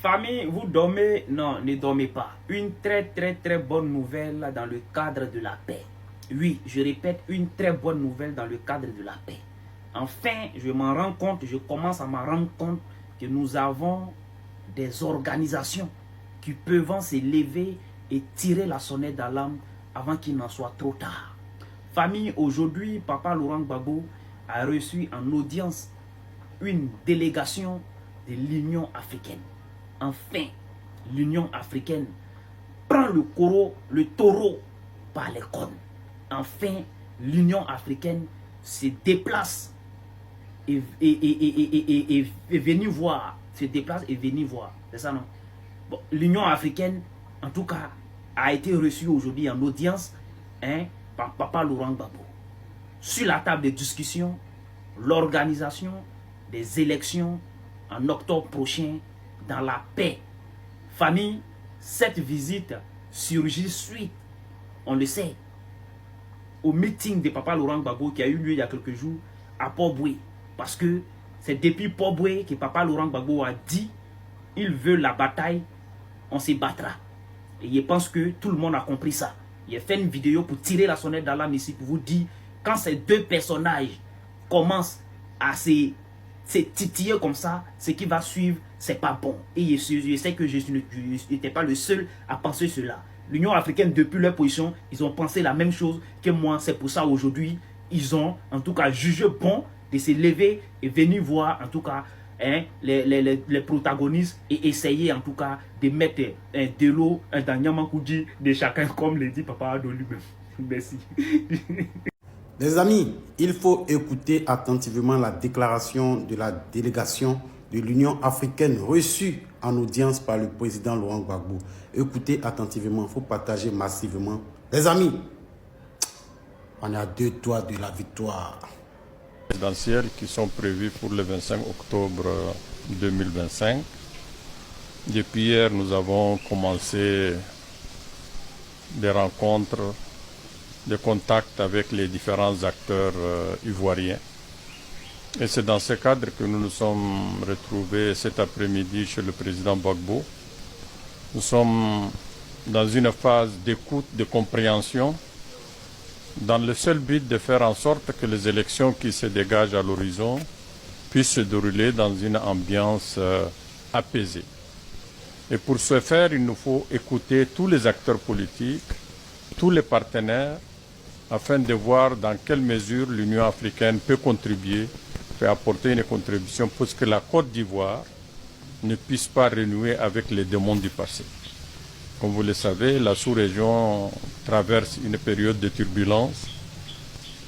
Famille, vous dormez? Non, ne dormez pas. Une très bonne nouvelle dans le cadre de la paix. Oui, je répète, une très bonne nouvelle dans le cadre de la paix. Enfin, je m'en rends compte, je commence à m'en rendre compte que nous avons des organisations qui peuvent se lever et tirer la sonnette d'alarme avant qu'il n'en soit trop tard. Famille, aujourd'hui, Papa Laurent Gbagbo a reçu en audience une délégation de l'Union africaine. Enfin, l'Union africaine prend le taureau par les cornes. Enfin, l'Union africaine se déplace et venir voir. Se déplace et venir voir. C'est ça, non? Bon, l'Union africaine, en tout cas, a été reçue aujourd'hui en audience par Papa Laurent Gbagbo. Sur la table de discussion, l'organisation des élections en octobre prochain dans la paix. Famille, cette visite surgit suite, on le sait, au meeting de Papa Laurent Gbagbo qui a eu lieu il y a quelques jours à Port-Boué. Parce que c'est depuis Port-Boué que Papa Laurent Gbagbo a dit il veut la bataille, on se battra. Et je pense que tout le monde a compris ça. Il a fait une vidéo pour tirer la sonnette d'alarme ici pour vous dire quand ces deux personnages commencent à se titiller comme ça, ce qui va suivre, c'est pas bon. Et je sais que je n'étais pas le seul à penser cela. L'Union africaine, depuis leur position, ils ont pensé la même chose que moi. C'est pour ça aujourd'hui, ils ont en tout cas jugé bon de se lever et venir voir en tout cas les protagonistes et essayer en tout cas de mettre de l'eau dans Niamankoudji de chacun, comme le dit Papa Ado lui-même. Merci. Les amis, il faut écouter attentivement la déclaration de la délégation de l'Union africaine reçue en audience par le président Laurent Gbagbo. Écoutez attentivement, il faut partager massivement. Les amis, on est à 2 doigts de la victoire. Présidentielles qui sont prévues pour le 25 octobre 2025. Depuis hier, nous avons commencé des rencontres, des contacts avec les différents acteurs ivoiriens. Et c'est dans ce cadre que nous nous sommes retrouvés cet après-midi chez le président Gbagbo. Nous sommes dans une phase d'écoute, de compréhension, dans le seul but de faire en sorte que les élections qui se dégagent à l'horizon puissent se dérouler dans une ambiance apaisée. Et pour ce faire, il nous faut écouter tous les acteurs politiques, tous les partenaires, afin de voir dans quelle mesure l'Union africaine peut contribuer, peut apporter une contribution pour que la Côte d'Ivoire ne puisse pas renouer avec les démons du passé. Comme vous le savez, la sous-région traverse une période de turbulence.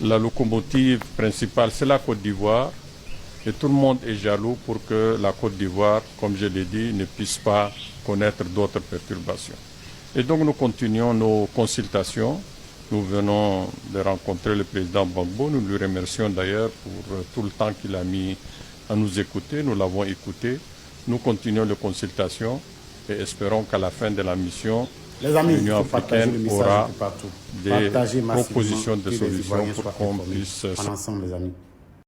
La locomotive principale, c'est la Côte d'Ivoire. Et tout le monde est jaloux pour que la Côte d'Ivoire, comme je l'ai dit, ne puisse pas connaître d'autres perturbations. Et donc nous continuons nos consultations. Nous venons de rencontrer le président Gbagbo. Nous lui remercions d'ailleurs pour tout le temps qu'il a mis à nous écouter. Nous l'avons écouté. Nous continuons les consultations et espérons qu'à la fin de la mission, l'Union africaine aura des propositions de solutions pour qu'on puisse... ensemble, les amis.